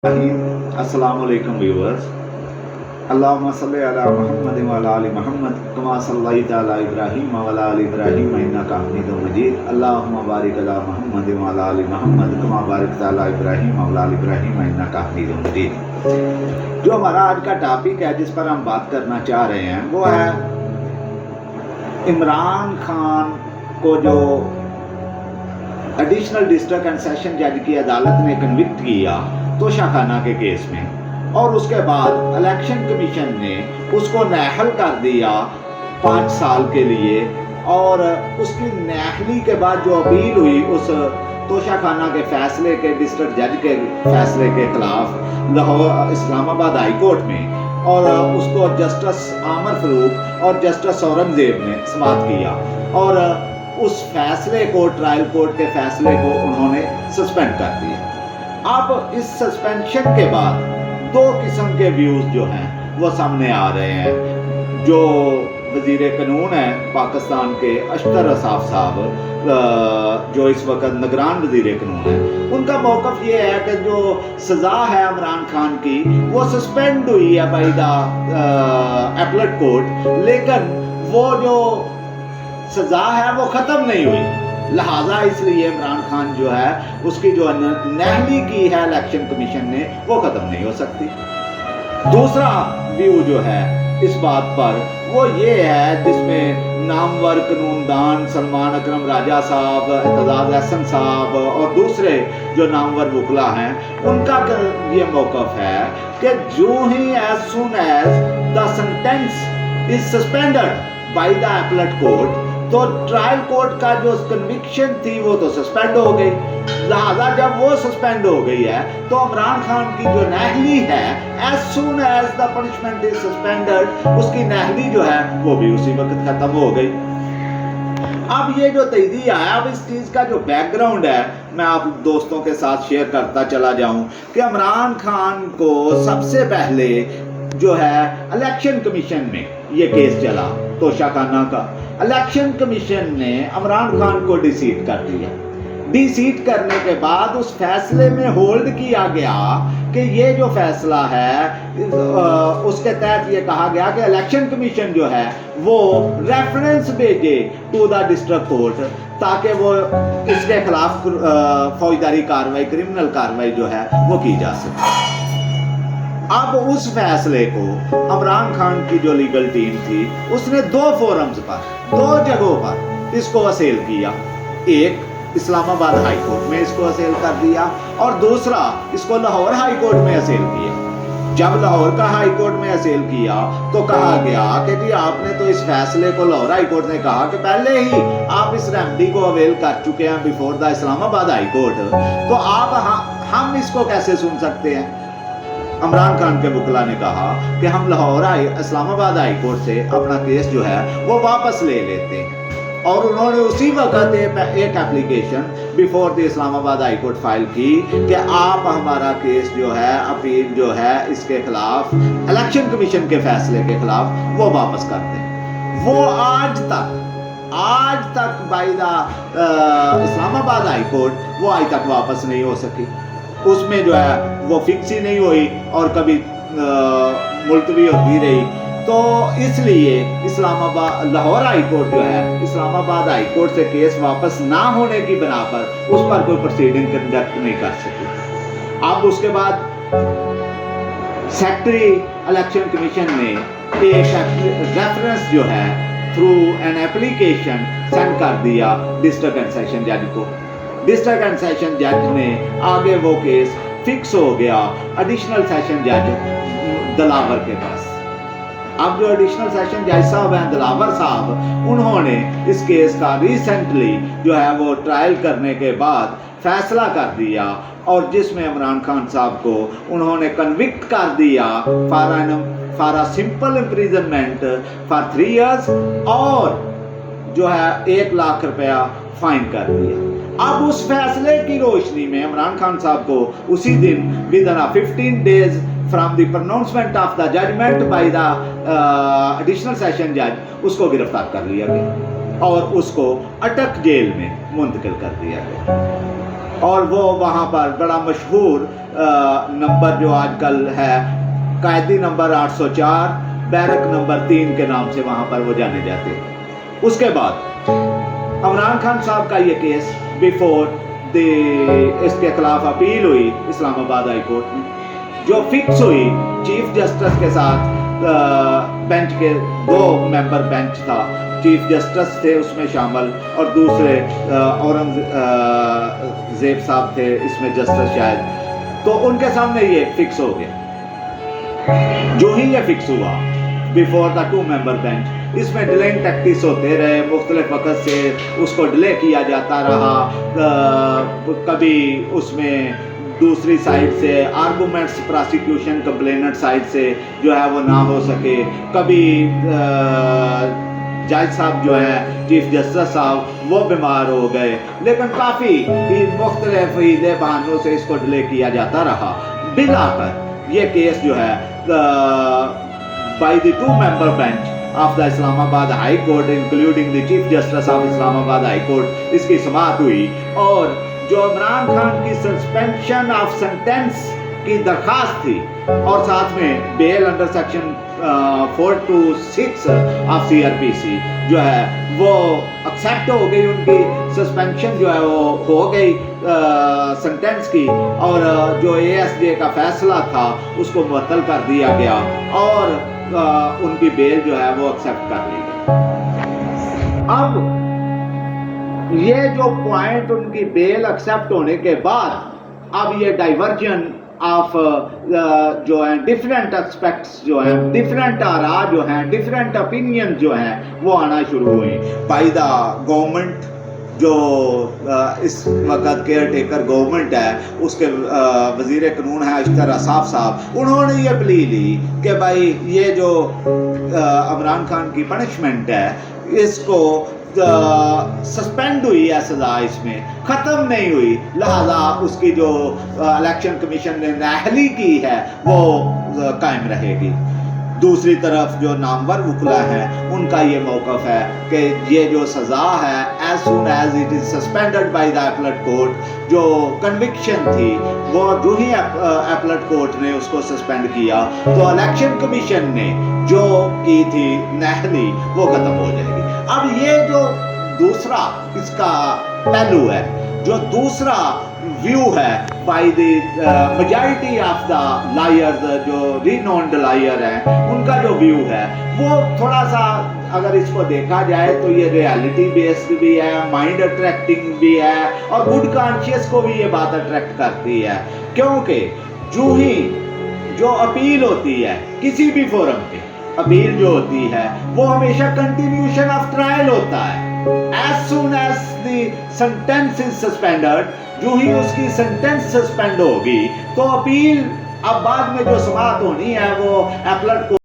السلام علیکم ویورز. اللہم صلی علی محمد وعلی آل محمد کما صلیت علی ابراہیم وعلی آل ابراہیم انک حمید مجید. اللہم بارک علی محمد وعلی آل محمد کما بارکت علی ابراہیم وعلی آل ابراہیم انک حمید مجید. جو ہمارا آج کا ٹاپک ہے جس پر ہم بات کرنا چاہ رہے ہیں وہ ہے عمران خان کو جو ایڈیشنل ڈسٹرکٹ اینڈ سیشن جج کی عدالت نے کنوکٹ کیا توشہ خانہ کے کیس میں، اور اس کے بعد الیکشن کمیشن نے اس کو نااہل کر دیا 5 سال کے لیے. اور اس کی نااہلی کے بعد جو اپیل ہوئی اس توشہ خانہ کے فیصلے کے ڈسٹرکٹ جج کے فیصلے کے خلاف لاہور اسلام آباد ہائی کورٹ میں، اور اس کو جسٹس عامر فاروق اور جسٹس اورنگزیب نے سماعت کیا، اور اس فیصلے کو ٹرائل کورٹ کے فیصلے کو انہوں نے سسپینڈ کر دیا. اب اس سسپینشن کے بعد 2 قسم کے ویوز جو ہیں وہ سامنے آ رہے ہیں. جو وزیر قانون ہیں پاکستان کے اشتر اساف صاحب، جو اس وقت نگران وزیر قانون ہیں، ان کا موقف یہ ہے کہ جو سزا ہے عمران خان کی وہ سسپینڈ ہوئی ہے بائی دا ایپلٹ کورٹ، لیکن وہ جو سزا ہے وہ ختم نہیں ہوئی. لہٰذا اس لیے عمران خان جو ہے اس کی جو نااہلی کی ہے الیکشن کمیشن نے وہ ختم نہیں ہو سکتی. دوسرا ویو جو ہے اس بات پر وہ یہ ہے جس میں نامور قانون دان سلمان اکرم راجہ صاحب، اعتزاز احسن صاحب اور دوسرے جو نامور وکلا ہیں، ان کا یہ موقف ہے کہ جو ہی as soon as the sentence is suspended by the appellate court, تو ٹرائل کورٹ کا جو کنوکشن تھی وہ تو سسپینڈ ہو گئی. لہذا جب وہ سسپینڈ ہو گئی ہے تو عمران خان کی جو نااہلی ہے as soon as the punishment is suspended, اس کی نااہلی جو ہے وہ بھی اسی وقت ختم ہو گئی. اب یہ جو تجزیہ ہے، اب اس چیز کا جو بیک گراؤنڈ ہے میں آپ دوستوں کے ساتھ شیئر کرتا چلا جاؤں کہ عمران خان کو سب سے پہلے جو ہے الیکشن کمیشن میں یہ کیس چلا توشہ خانہ کا. الیکشن کمیشن نے عمران خان کو ڈی سیٹ کر دیا. ڈی سیٹ کرنے کے بعد اس فیصلے میں ہولڈ کیا گیا کہ یہ جو فیصلہ ہے اس کے تحت یہ کہا گیا کہ الیکشن کمیشن جو ہے وہ ریفرنس بھیجے ٹو دا ڈسٹرکٹ کورٹ تاکہ وہ اس کے خلاف فوجداری کارروائی، کرمنل کارروائی جو ہے وہ کی جا سکے. اب اس فیصلے کو عمران خان کی جو لیگل ٹیم تھی اس نے 2 فورمز پر، 2 جگہوں پر اس کو اسیل کیا. ایک اسلام آباد ہائی کورٹ میں اس کو اسیل کر دیا، اور دوسرا اس کو لاہور ہائی کورٹ میں اسیل کیا. جب لاہور کا ہائی کورٹ میں اسیل کیا تو کہا گیا کہ جی آپ نے تو اس فیصلے کو، لاہور ہائی کورٹ نے کہا کہ پہلے ہی آپ اس ریمڈی کو اویل کر چکے ہیں before the Islamabad high court, تو آپ ہم اس کو کیسے سن سکتے ہیں. عمران خان کے وکلا نے کہا کہ ہم لاہور اسلام آباد ہائی کورٹ سے اپنا کیس جو ہے وہ واپس لے لیتے ہیں. اور انہوں نے اسی وقت ایک اپلیکیشن بیفور دی اسلام آباد ہائی کورٹ فائل کی کہ آپ ہمارا کیس جو ہے، اپیل جو ہے اس کے خلاف، الیکشن کمیشن کے فیصلے کے خلاف وہ واپس کر دیں. وہ آج تک by the Islamabad high court وہ آج تک واپس نہیں ہو سکی. اس میں جو ہے وہ فکس ہی نہیں ہوئی اور کبھی ملتوی ہوتی رہی. تو اس لیے اسلام آباد لاہور ہائی کورٹ جو ہے اسلام آباد ہائی کورٹ سے کیس واپس نہ ہونے کی بنا پر اس پر کوئی پروسیڈنگ کنڈکٹ نہیں کر سکی. اب اس کے بعد سیکٹری الیکشن کمیشن نے ایک ریفرنس جو ہے تھرو این ایپلیکیشن سینڈ کر دیا ڈسٹرکٹ اینڈ سیشن جج کو. ڈسٹرکٹ اینڈ سیشن جج نے آگے وہ کیس فکس ہو گیا ایڈیشنل سیشن جج دلاور کے پاس. اب جو ایڈیشنل سیشن جج صاحب ہیں دلاور صاحب، انہوں نے اس کیس کا ریسنٹلی جو ہے وہ ٹرائل کرنے کے بعد فیصلہ کر دیا، اور جس میں عمران خان صاحب کو انہوں نے کنوکٹ کر دیا for a simple imprisonment for 3 years, اور جو ہے 1 لاکھ روپیہ فائن کر دیا. اب اس فیصلے کی روشنی میں عمران خان صاحب کو اسی دن within 15 days from the pronouncement of the judgment by the additional session judge اس کو گرفتار کر لیا گیا اور اس کو اٹک جیل میں منتقل کر دیا گیا. اور وہ وہاں پر بڑا مشہور نمبر جو آج کل ہے قائدی نمبر 804 بیرک نمبر 3 کے نام سے وہاں پر وہ جانے جاتے ہیں. اس کے بعد عمران خان صاحب کا یہ کیس بیفور اس کے خلاف اپیل ہوئی اسلام آباد ہائی کورٹ میں, جو فکس ہوئی چیف جسٹس کے ساتھ. بینچ کے 2 ممبر بینچ تھا, چیف جسٹس تھے اس میں شامل اور دوسرے اورنگزیب صاحب تھے اس میں جسٹس شاید. تو ان کے سامنے یہ فکس ہو گیا. جو ہی یہ فکس ہوا بیفور دا 2 ممبر بینچ, اس میں ڈیلنگ ٹیکٹکس ہوتے رہے, مختلف وقت سے اس کو ڈیلے کیا جاتا رہا. کبھی اس میں دوسری سائڈ سے آرگومنٹس پراسیکیوشن کمپلیننٹ سائڈ سے جو ہے وہ نہ ہو سکے, کبھی جج صاحب جو ہے چیف جسٹس صاحب وہ بیمار ہو گئے, لیکن کافی مختلف ہیلے بہانوں سے اس کو ڈیلے کیا جاتا رہا. بالآخر یہ کیس جو ہے by the 2 member bench of the Islamabad high court including the chief justice of Islamabad high court اس کی سماعت ہوئی, اور جو عمران خان کی سسپینشن آف سینٹینس کی درخواست تھی اور ساتھ میں بیل انڈر سیکشن 426 آف CRPC جو ہے وہ ایکسیپٹ ہو گئی, ان کی سسپینشن جو ہے وہ ہو گئی سینٹینس کی, اور جو ASJ کا فیصلہ تھا اس کو معطل کر دیا گیا اور ان کی بیل جو ہے وہ ایکسیپٹ کر لی گئی. اب یہ جو پوائنٹ ان کی بیل ایکسیپٹ ہونے کے بعد اب یہ ڈائیورجن آف جو ہیں ڈفرینٹ ایکسپیکٹس جو ہیں, ڈفرینٹ آراء جو ہیں, ڈفرینٹ اپینین جو ہیں وہ آنا شروع ہوئی بائی دا گورنمنٹ. جو اس وقت کیئر ٹیکر گورنمنٹ ہے اس کے وزیر قانون ہے اشتر اصاف صاحب, انہوں نے یہ پلی لی کہ بھائی یہ جو عمران خان کی پنشمنٹ ہے اس کو سسپینڈ ہوئی ہے سزا, اس میں ختم نہیں ہوئی, لہذا اس کی جو الیکشن کمیشن نے نااہلی کی ہے وہ قائم رہے گی. دوسری طرف جو نامور وکلا ہیں ان کا یہ موقف ہے کہ یہ جو سزا ہے as soon as it is suspended by the appellate court, جو کنوکشن تھی وہ جو ہی appellate court نے اس کو سسپینڈ کیا تو الیکشن کمیشن نے جو کی تھی نااہلی وہ ختم ہو جائے گی. اب یہ جو دوسرا اس کا پہلو ہے, جو دوسرا ویو ہے by the majority of the lawyers, جو رینونڈ لائر ہیں ان کا جو ویو ہے وہ تھوڑا سا اگر اس کو دیکھا جائے تو یہ ریالٹی بیسڈ بھی ہے, مائنڈ اٹریکٹنگ بھی ہے, اور گڈ کانشیس کو بھی یہ بات اٹریکٹ کرتی ہے, کیونکہ جو ہی جو اپیل ہوتی ہے کسی بھی فورم پہ اپیل جو ہوتی ہے وہ ہمیشہ کنٹینیوشن آف ٹرائل ہوتا ہے. As soon as the sentence is suspended, جو ہی اس کی سینٹینس سسپینڈ ہوگی تو اپیل اب بعد میں جو سماعت ہونی ہے وہ ایپلٹ کو